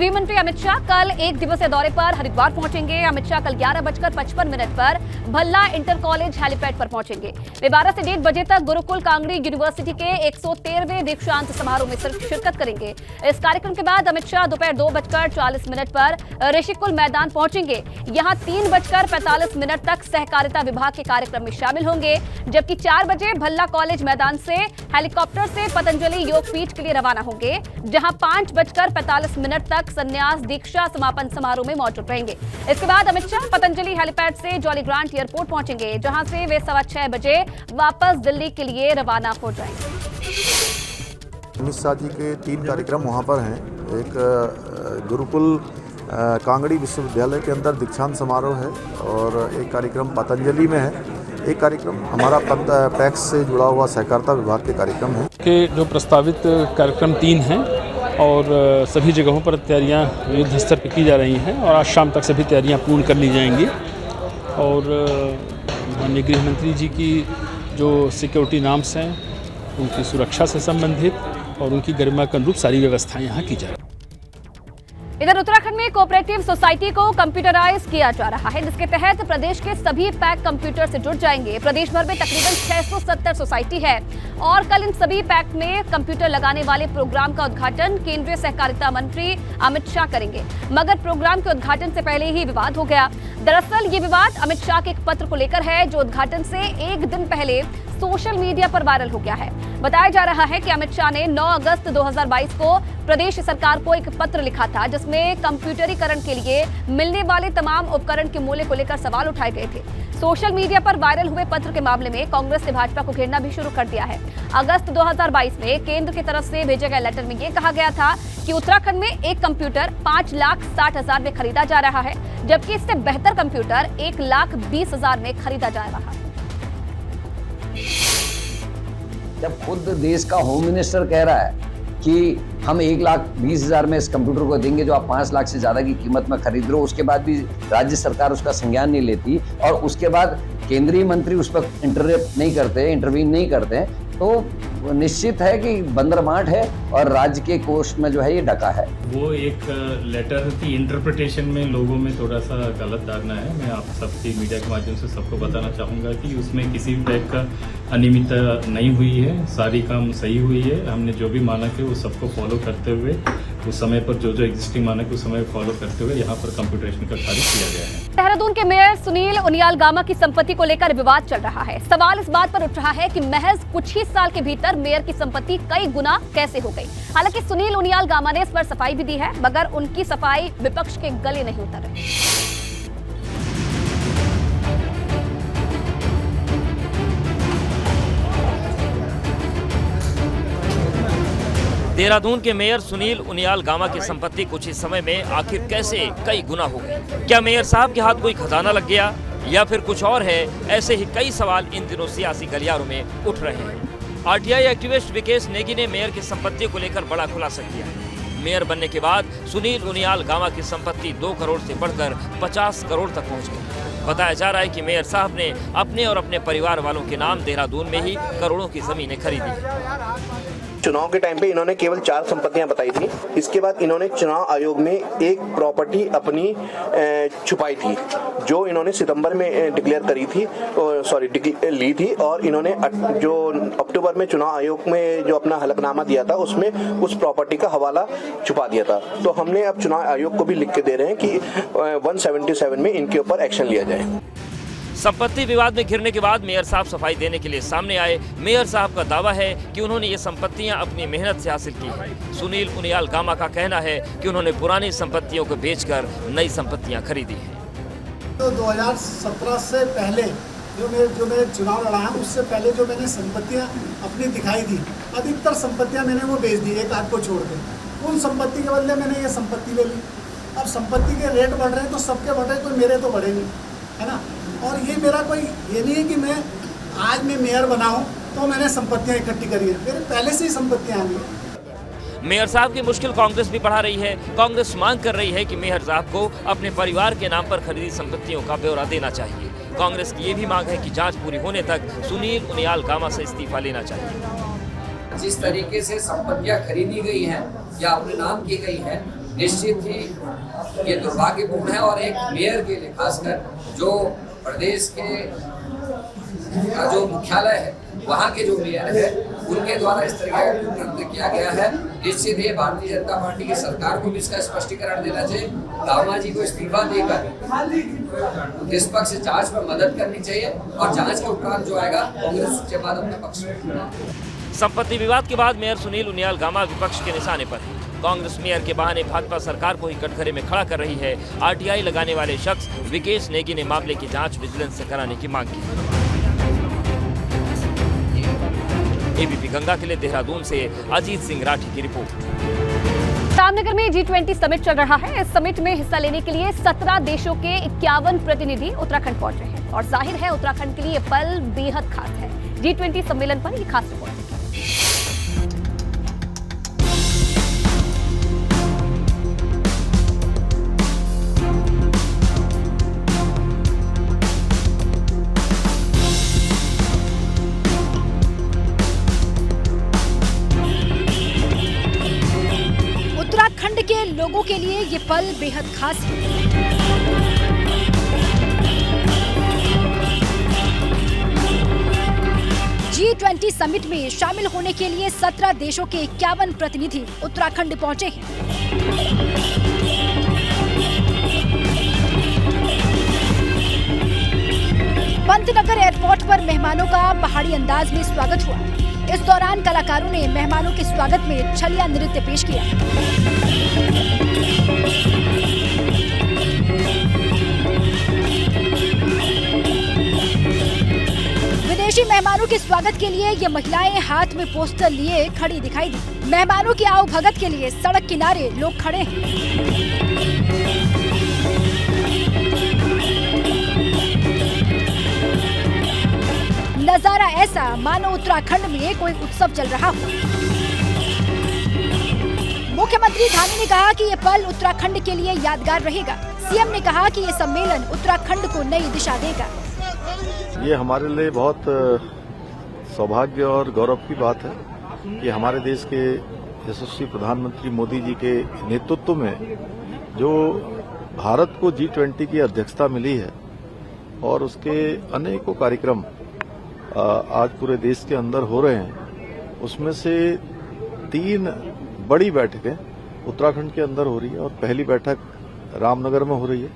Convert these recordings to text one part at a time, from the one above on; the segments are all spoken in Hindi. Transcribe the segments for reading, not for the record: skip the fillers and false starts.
गृह मंत्री अमित शाह कल 1 दिवसीय दौरे पर हरिद्वार पहुंचेंगे। अमित शाह कल 11:55 पर भल्ला इंटर कॉलेज हेलीपैड पर पहुंचेंगे। वे 12 से 1:30 बजे तक गुरुकुल कांगड़ी यूनिवर्सिटी के 113वें दीक्षांत समारोह में शिरकत करेंगे। इस कार्यक्रम के बाद अमित शाह दोपहर 2:40 पर ऋषिकुल मैदान पहुंचेंगे। यहां 3:45 तक सहकारिता विभाग के कार्यक्रम में शामिल होंगे, जबकि 4 बजे भल्ला कॉलेज मैदान से हेलीकॉप्टर से पतंजलि योगपीठ के लिए रवाना होंगे, जहां 5:45 तक संन्यास दीक्षा समापन समारोह में मौजूद रहेंगे। इसके बाद अमित शाह पतंजलि हेलीपैड से जॉली ग्रांट एयरपोर्ट पहुंचेंगे, जहां से वे 6:15 बजे वापस दिल्ली के लिए रवाना हो जाएंगे। अमित शाह जी के 3 कार्यक्रम वहाँ पर हैं। एक गुरुकुल कांगड़ी विश्वविद्यालय के अंदर दीक्षांत समारोह है और एक कार्यक्रम पतंजलि में है। एक कार्यक्रम हमारा पैक्स से जुड़ा हुआ सहकारिता विभाग के कार्यक्रम है के जो प्रस्तावित कार्यक्रम 3 हैं और सभी जगहों पर तैयारियां युद्ध स्तर पर की जा रही हैं और आज शाम तक सभी तैयारियां पूर्ण कर ली जाएंगी। और माननीय गृह मंत्री जी की जो सिक्योरिटी नॉर्म्स हैं उनकी सुरक्षा से संबंधित और उनकी गरिमा के अनुरूप सारी व्यवस्थाएं यहाँ की जा रही हैं। इधर उत्तराखंड में कोऑपरेटिव सोसाइटी को कंप्यूटराइज किया जा रहा है, जिसके तहत प्रदेश के सभी पैक कंप्यूटर से जुड़ जाएंगे। प्रदेश भर में तकरीबन 670 सोसाइटी है और कल इन सभी पैक में कंप्यूटर लगाने वाले प्रोग्राम का उद्घाटन केंद्रीय सहकारिता मंत्री अमित शाह करेंगे, मगर प्रोग्राम के उद्घाटन से पहले ही विवाद हो गया। दरअसल ये विवाद अमित शाह के एक पत्र को लेकर है, जो उद्घाटन से 1 दिन पहले सोशल मीडिया पर वायरल हो गया है। बताया जा रहा है कि अमित शाह ने 9 अगस्त 2022 को प्रदेश सरकार को एक पत्र लिखा था, जिसमें कंप्यूटरीकरण के लिए मिलने वाले तमाम उपकरण के मूल्य को लेकर सवाल उठाए गए थे। सोशल मीडिया पर वायरल हुए पत्र के मामले में कांग्रेस ने भाजपा को घेरना भी शुरू कर दिया है। अगस्त 2022 में केंद्र की तरफ से भेजे गए लेटर में यह कहा गया था कि उत्तराखंड में एक कंप्यूटर 5,60,000 में खरीदा जा रहा है, जबकि इससे बेहतर कंप्यूटर 1,20,000 में खरीदा जा रहा है। जब खुद देश का होम मिनिस्टर कह रहा है कि हम 1,20,000 में इस कंप्यूटर को देंगे जो आप 5 लाख से ज्यादा की कीमत में खरीद रहे हो, उसके बाद भी राज्य सरकार उसका संज्ञान नहीं लेती और उसके बाद केंद्रीय मंत्री उस पर इंटरवीन नहीं करते, तो निश्चित है कि बंदरमाट है और राज्य के कोष में जो है ये ढका है। वो एक लेटर की इंटरप्रिटेशन में लोगों में थोड़ा सा गलत धारणा है। मैं आप सबकी मीडिया के माध्यम से सबको बताना चाहूँगा कि उसमें किसी भी टाइप का अनियमितता नहीं हुई है, सारी काम सही हुई है। हमने जो भी मानक है वो सबको फॉलो करते हुए, उस समय पर जो एग्जिस्टिंग मानक उस समय फॉलो करते हुए यहाँ पर कंप्यूटराइजेशन का कार्य किया गया है। देहरादून के मेयर सुनील उनियाल गामा की संपत्ति को लेकर विवाद चल रहा है। सवाल इस बात पर उठ रहा है कि महज कुछ ही साल के भीतर मेयर की संपत्ति कई गुना कैसे हो गई। हालांकि सुनील उनियाल गामा ने इस पर सफाई भी दी है, मगर उनकी सफाई विपक्ष के गले नहीं उतर रही। देहरादून के मेयर सुनील उनियाल गामा की संपत्ति कुछ ही समय में आखिर कैसे कई गुना हो गई? क्या मेयर साहब के हाथ कोई खजाना लग गया या फिर कुछ और है? ऐसे ही कई सवाल इन दिनों सियासी गलियारों में उठ रहे हैं। आरटीआई एक्टिविस्ट विकेश नेगी ने मेयर की संपत्ति को लेकर बड़ा खुलासा किया है। मेयर बनने के बाद सुनील उनियाल गामा की संपत्ति 2 करोड़ से बढ़कर 50 करोड़ तक पहुँच गई। बताया जा रहा है कि मेयर साहब ने अपने और अपने परिवार वालों के नाम देहरादून में ही करोड़ों की जमीनें खरीदी। चुनाव के टाइम पे इन्होंने केवल 4 संपत्तियां बताई थी। इसके बाद इन्होंने चुनाव आयोग में एक प्रॉपर्टी अपनी छुपाई थी, जो इन्होंने सितंबर में डिक्लेयर करी थी, ली थी, और इन्होंने जो अक्टूबर में चुनाव आयोग में जो अपना हलफनामा दिया था उसमें उस प्रॉपर्टी का हवाला छुपा दिया था। तो हमने अब चुनाव आयोग को भी लिख के दे रहे हैं कि 177 में इनके ऊपर एक्शन लिया जाए। संपत्ति विवाद में घिरने के बाद मेयर साहब सफाई देने के लिए सामने आए। मेयर साहब का दावा है कि उन्होंने ये संपत्तियां अपनी मेहनत से हासिल की हैं। सुनील उनियाल गामा का कहना है कि उन्होंने पुरानी संपत्तियों को बेचकर नई संपत्तियां खरीदी हैं। तो 2017 से पहले जो मैंने चुनाव लड़ा है, उससे पहले जो मैंने संपत्तियां अपनी दिखाई थी, अधिकतर संपत्तियां मैंने वो बेच दी, एक आध को छोड़ के। उन संपत्ति के बदले मैंने ये संपत्ति ले ली। अब संपत्ति के रेट बढ़ रहे हैं तो सबके बढ़ रहे हैं, तो मेरे तो बढ़ेंगे, है ना। और ये मेरा कोई ये नहीं है कि आज मैं मेयर बनाऊं तो मैंने संपत्तियां इकट्ठी करी है, मेरे पहले से ही संपत्तियां आ गई। मेयर साहब की मुश्किल कांग्रेस भी बढ़ा रही है। कांग्रेस मांग कर रही है कि मेयर साहब को अपने परिवार के नाम पर खरीदी संपत्तियों का ब्यौरा देना चाहिए। कांग्रेस की ये भी मांग है कि जांच पूरी होने तक सुनील उनियाल गामा से इस्तीफा लेना चाहिए। जिस तरीके से संपत्तियां खरीदी गई हैं या अपने नाम की गई हैं, निश्चित ही ये दुर्भाग्यपूर्ण है और एक मेयर के लिए खासकर जो प्रदेश के जो मुख्यालय है वहाँ के जो मेयर है उनके द्वारा इस तरह का कृत्य किया गया है। निश्चित ही भारतीय जनता पार्टी की सरकार को भी इसका स्पष्टीकरण देना चाहिए। गामा जी को इस्तीफा देकर निष्पक्ष जांच में मदद करनी चाहिए और जांच के उपरांत जो आएगा कांग्रेस उसके बाद अपने पक्ष में। संपत्ति विवाद के बाद मेयर सुनील उनियाल गामा विपक्ष के निशाने पर है। कांग्रेस मेयर के बहाने भाजपा सरकार को ही कटघरे में खड़ा कर रही है। आरटीआई लगाने वाले शख्स विकेश नेगी ने मामले की जांच विजिलेंस से कराने की मांग की। एबीपी गंगा के लिए देहरादून से अजीत सिंह राठी की रिपोर्ट। रामनगर में G20 समिट चल रहा है। इस समिट में हिस्सा लेने के लिए 17 देशों के 51 प्रतिनिधि उत्तराखंड पहुंचे हैं और जाहिर है उत्तराखंड के लिए ये पल बेहद खास है। G20 सम्मेलन पर ये खास रिपोर्ट। उत्तराखंड के लोगों के लिए ये पल बेहद खास है। G20 समिट में शामिल होने के लिए 17 देशों के 51 प्रतिनिधि उत्तराखंड पहुंचे हैं। पंतनगर एयरपोर्ट पर मेहमानों का पहाड़ी अंदाज में स्वागत हुआ। इस दौरान कलाकारों ने मेहमानों के स्वागत में छलिया नृत्य पेश किया। विदेशी मेहमानों के स्वागत के लिए ये महिलाएं हाथ में पोस्टर लिए खड़ी दिखाई दी। मेहमानों की आवभगत के लिए सड़क किनारे लोग खड़े हैं। नजारा ऐसा मानो उत्तराखंड में कोई उत्सव चल रहा हो। मुख्यमंत्री धामी ने कहा कि ये पल उत्तराखंड के लिए यादगार रहेगा। सीएम ने कहा कि ये सम्मेलन उत्तराखंड को नई दिशा देगा। ये हमारे लिए बहुत सौभाग्य और गौरव की बात है कि हमारे देश के यशस्वी प्रधानमंत्री मोदी जी के नेतृत्व में जो भारत को G20 की अध्यक्षता मिली है और उसके अनेकों कार्यक्रम आज पूरे देश के अंदर हो रहे हैं, उसमें से 3 बड़ी बैठकें उत्तराखंड के अंदर हो रही है और पहली बैठक रामनगर में हो रही है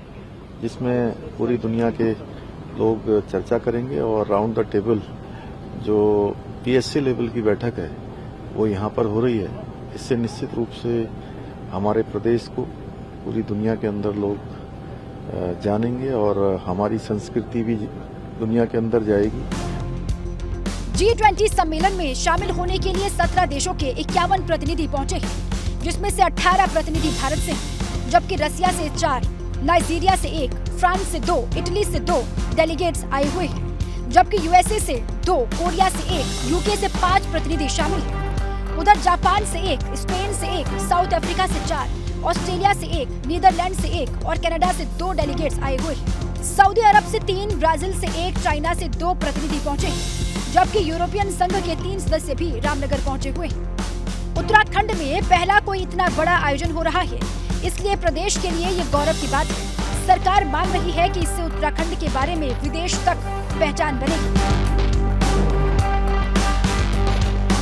जिसमें पूरी दुनिया के लोग चर्चा करेंगे और राउंड द टेबल जो PSC लेवल की बैठक है वो यहाँ पर हो रही है। इससे निश्चित रूप से हमारे प्रदेश को पूरी दुनिया के अंदर लोग जानेंगे और हमारी संस्कृति भी दुनिया के अंदर जाएगी। G20 सम्मेलन में शामिल होने के लिए 17 देशों के 51 प्रतिनिधि पहुंचे हैं, जिसमें से 18 प्रतिनिधि भारत से हैं, जबकि रसिया से 4, नाइजीरिया से 1, फ्रांस से 2, इटली से 2 डेलीगेट्स आए हुए हैं, जबकि USA से 2, कोरिया से 1, यूके से 5 प्रतिनिधि शामिल हैं। उधर जापान से 1, स्पेन से 1, साउथ अफ्रीका से 4, ऑस्ट्रेलिया से 1, नीदरलैंड से 1 और कनाडा से 2 डेलीगेट्स आए हुए हैं। सऊदी अरब से 3, ब्राजील से 1, चाइना से 2 प्रतिनिधि पहुंचे हैं, जबकि यूरोपियन संघ के 3 सदस्य भी रामनगर पहुंचे हुए हैं। उत्तराखंड में पहला कोई इतना बड़ा आयोजन हो रहा है, इसलिए प्रदेश के लिए ये गौरव की बात है। सरकार मान रही है कि इससे उत्तराखंड के बारे में विदेश तक पहचान बनेगी।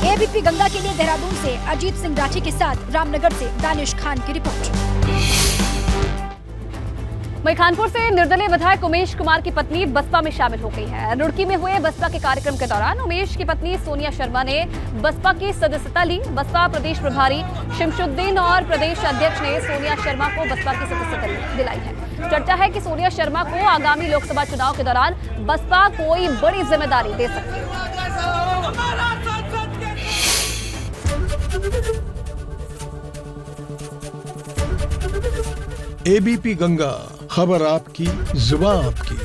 एबीपी गंगा के लिए देहरादून से अजीत सिंह राठी के साथ रामनगर से दानिश खान की रिपोर्ट। वहीं कानपुर से निर्दलीय विधायक उमेश कुमार की पत्नी बसपा में शामिल हो गई है। रुड़की में हुए बसपा के कार्यक्रम के दौरान उमेश की पत्नी सोनिया शर्मा ने बसपा की सदस्यता ली। बसपा प्रदेश प्रभारी शमशुद्दीन और प्रदेश अध्यक्ष ने सोनिया शर्मा को बसपा की सदस्यता दिलाई है। चर्चा है कि सोनिया शर्मा को आगामी लोकसभा चुनाव के दौरान बसपा कोई बड़ी जिम्मेदारी दे सकती है। एबीपी गंगा, खबर आपकी, जुबान आपकी।